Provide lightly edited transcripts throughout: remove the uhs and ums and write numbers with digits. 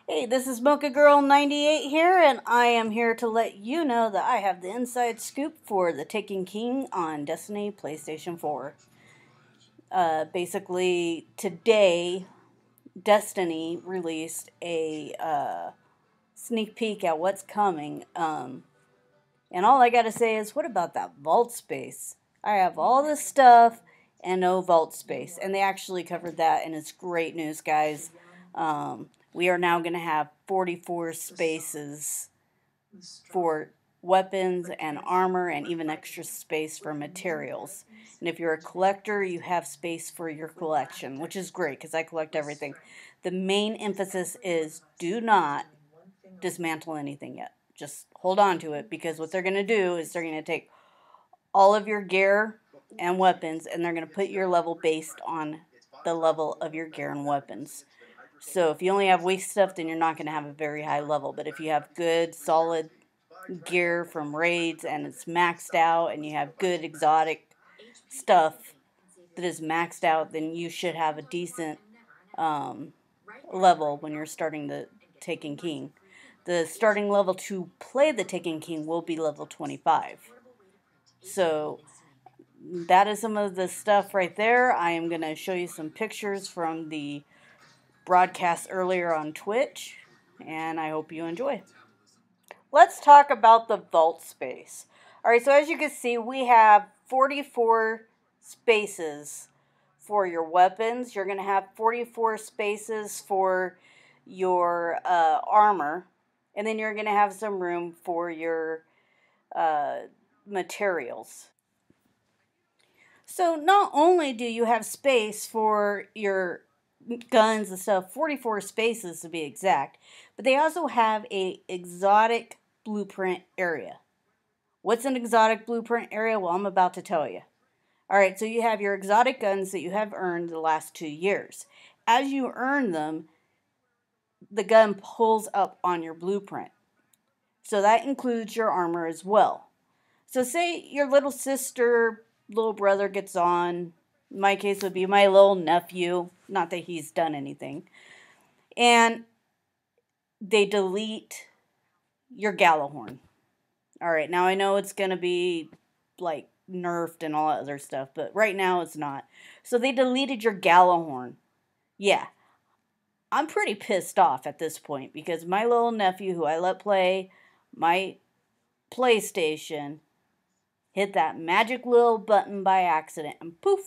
Hey, this is Mocha Girl 98 here, and I am here to let you know that I have the inside scoop for The Taken King on Destiny PlayStation 4. Basically, today, Destiny released a sneak peek at what's coming. And all I gotta say is, what about that vault space? I have all this stuff and no vault space. And they actually covered that, and it's great news, guys. We are now going to have 44 spaces for weapons and armor, and even extra space for materials. And if you're a collector, you have space for your collection, which is great because I collect everything. The main emphasis is do not dismantle anything yet. Just hold on to it, because what they're going to do is they're going to take all of your gear and weapons, and they're going to put your level based on the level of your gear and weapons. So if you only have weak stuff, then you're not going to have a very high level. But if you have good, solid gear from raids and it's maxed out, and you have good exotic stuff that is maxed out, then you should have a decent level when you're starting the Taken King. The starting level to play the Taken King will be level 25. So that is some of the stuff right there. I am going to show you some pictures from the broadcast earlier on Twitch, and I hope you enjoy. Let's talk about the vault space. Alright, so as you can see, we have 44 spaces for your weapons. You're going to have 44 spaces for your armor, and then you're going to have some room for your materials. So not only do you have space for your guns and stuff, 44 spaces to be exact, but they also have a exotic blueprint area. What's an exotic blueprint area? Well, I'm about to tell you. Alright, so you have your exotic guns that you have earned the last 2 years. As you earn them, the gun pulls up on your blueprint. So that includes your armor as well. So say your little sister, little brother gets on. In my case would be my little nephew. Not that he's done anything. And they delete your Gjallarhorn. Alright, now I know it's going to be like nerfed and all that other stuff, but right now it's not. So they deleted your Gjallarhorn. Yeah. I'm pretty pissed off at this point, because my little nephew, who I let play my PlayStation, hit that magic little button by accident, and poof,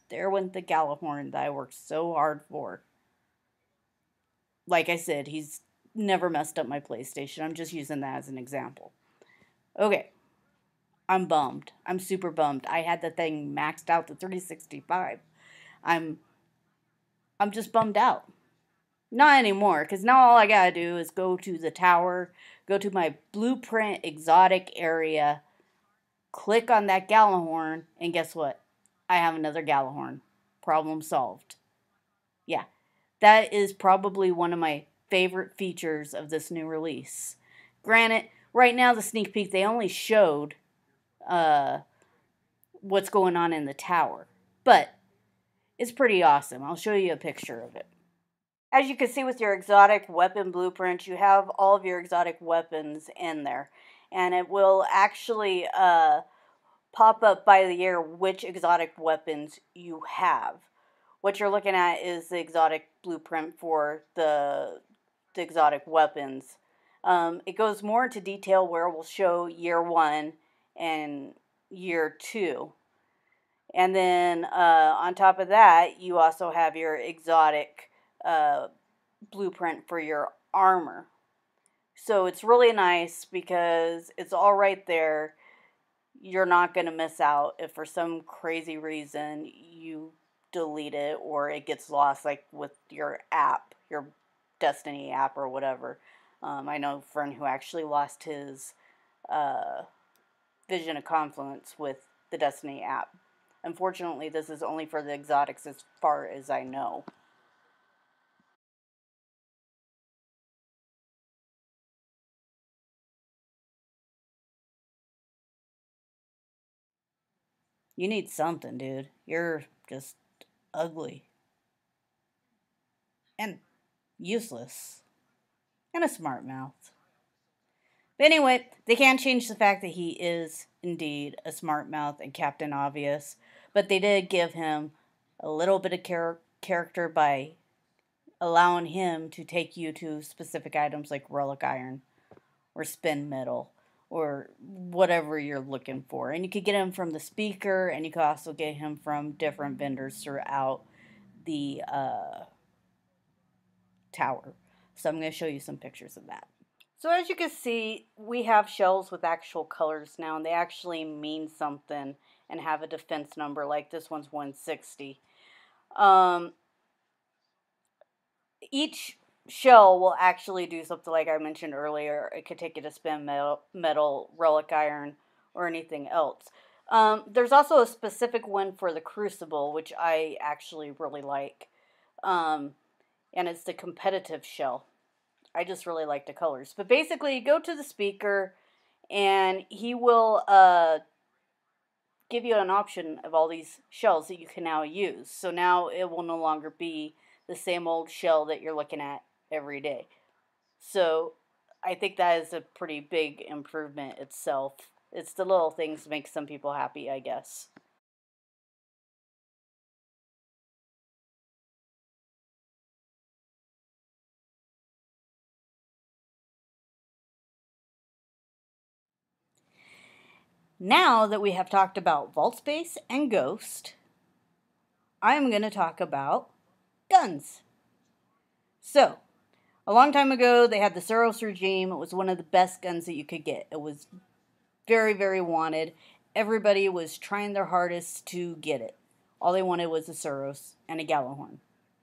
there went the Gjallarhorn that I worked so hard for. Like I said, he's never messed up my PlayStation. I'm just using that as an example. Okay. I'm bummed. I'm super bummed. I had the thing maxed out to 365. I'm just bummed out. Not anymore, because now all I gotta do is go to the tower, go to my blueprint exotic area, click on that Gjallarhorn, and guess what? I have another Gjallarhorn. Problem solved. Yeah, that is probably one of my favorite features of this new release. Granted, right now the sneak peek, they only showed what's going on in the tower, but it's pretty awesome. I'll show you a picture of it. As you can see with your exotic weapon blueprint, you have all of your exotic weapons in there. And it will actually pop up by the year which exotic weapons you have. What you're looking at is the exotic blueprint for the exotic weapons. It goes more into detail where it will show year 1 and year 2. And then on top of that, you also have your exotic blueprint for your armor. So it's really nice because it's all right there. You're not going to miss out if for some crazy reason you delete it or it gets lost, like with your app, your Destiny app or whatever. I know a friend who actually lost his Vision of Confluence with the Destiny app. Unfortunately, this is only for the exotics as far as I know. You need something, dude. You're just ugly and useless. and a smart mouth. But anyway, they can't change the fact that he is indeed a smart mouth and Captain Obvious. But they did give him a little bit of character by allowing him to take you to specific items like Relic Iron or Spin Metal or whatever you're looking for. And you could get him from the speaker, and you could also get him from different vendors throughout the tower. So I'm going to show you some pictures of that. So as you can see, we have shells with actual colors now, and they actually mean something and have a defense number, like this one's 160. Each shell will actually do something like I mentioned earlier. It could take you to Spin Metal, Relic Iron, or anything else. There's also a specific one for the Crucible, which I actually really like. And it's the competitive shell. I just really like the colors. But basically, you go to the speaker, and he will give you an option of all these shells that you can now use. So now it will no longer be the same old shell that you're looking at every day. So I think that is a pretty big improvement itself. It's the little things that make some people happy, I guess. Now that we have talked about Vault Space and Ghost, I'm going to talk about guns. So, a long time ago, they had the Suros Regime. It was one of the best guns that you could get. It was very, very wanted. Everybody was trying their hardest to get it. All they wanted was a Suros and a Gjallarhorn.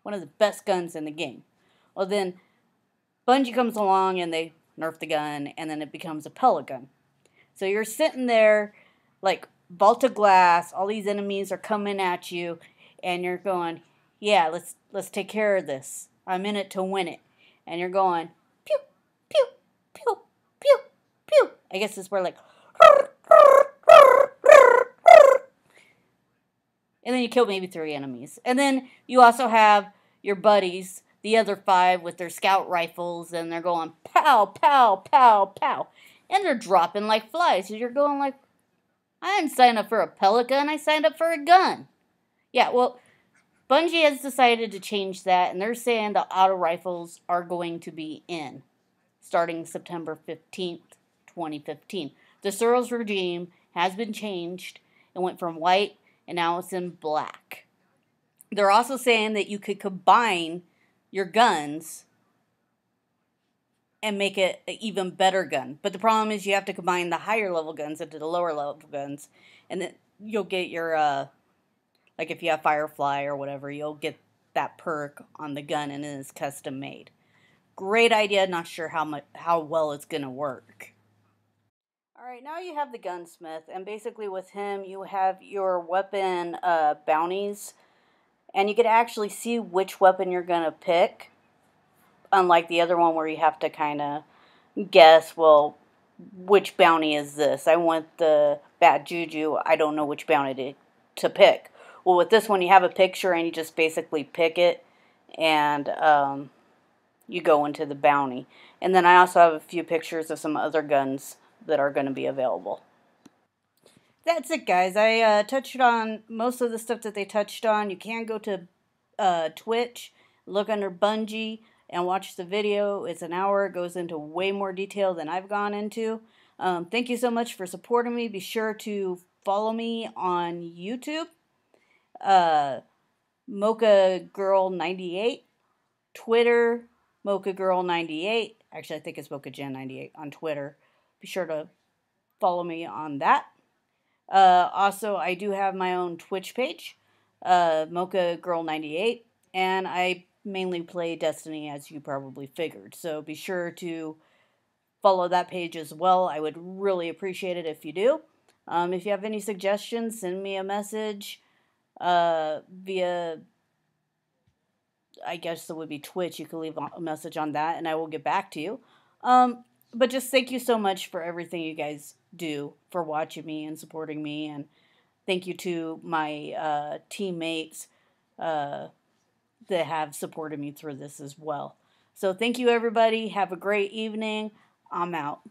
One of the best guns in the game. Well, then Bungie comes along and they nerf the gun, and then it becomes a pellet gun. So you're sitting there like vault of glass, all these enemies are coming at you, and you're going, yeah, let's take care of this. I'm in it to win it. And you're going, pew, pew, pew, pew, pew. I guess it's where like, and then you kill maybe 3 enemies. And then you also have your buddies, the other 5 with their scout rifles, and they're going pow, pow, pow, pow. And they're dropping like flies. So you're going like, I didn't sign up for a pellet gun, I signed up for a gun. Yeah, well, Bungie has decided to change that, and they're saying the auto rifles are going to be in starting September 15th, 2015. The Suros regime has been changed. It went from white, and now it's in black. They're also saying that you could combine your guns and make it an even better gun. But the problem is you have to combine the higher level guns into the lower level guns, and then you'll get your like if you have Firefly or whatever, you'll get that perk on the gun, and it is custom made. Great idea. Not sure how well it's gonna work. All right, now you have the gunsmith, and basically with him you have your weapon bounties, and you can actually see which weapon you're gonna pick. Unlike the other one where you have to kind of guess, well, which bounty is this? I want the bad juju. I don't know which bounty to pick. Well, with this one, you have a picture and you just basically pick it, and you go into the bounty. And then I also have a few pictures of some other guns that are going to be available. That's it, guys. I touched on most of the stuff that they touched on. You can go to Twitch, look under Bungie, and watch the video. It's an hour. It goes into way more detail than I've gone into. Thank you so much for supporting me. Be sure to follow me on YouTube. Mocha Girl 98, Twitter, Mocha Girl 98. Actually, I think it's Mocha Gen 98 on Twitter. Be sure to follow me on that. Also, I do have my own Twitch page, Mocha Girl 98, and I mainly play Destiny, as you probably figured. So be sure to follow that page as well. I would really appreciate it if you do. If you have any suggestions, send me a message via, I guess it would be Twitch. You can leave a message on that, and I will get back to you. But just thank you so much for everything you guys do, for watching me and supporting me, and thank you to my teammates that have supported me through this as well. So thank you, everybody. Have a great evening. I'm out.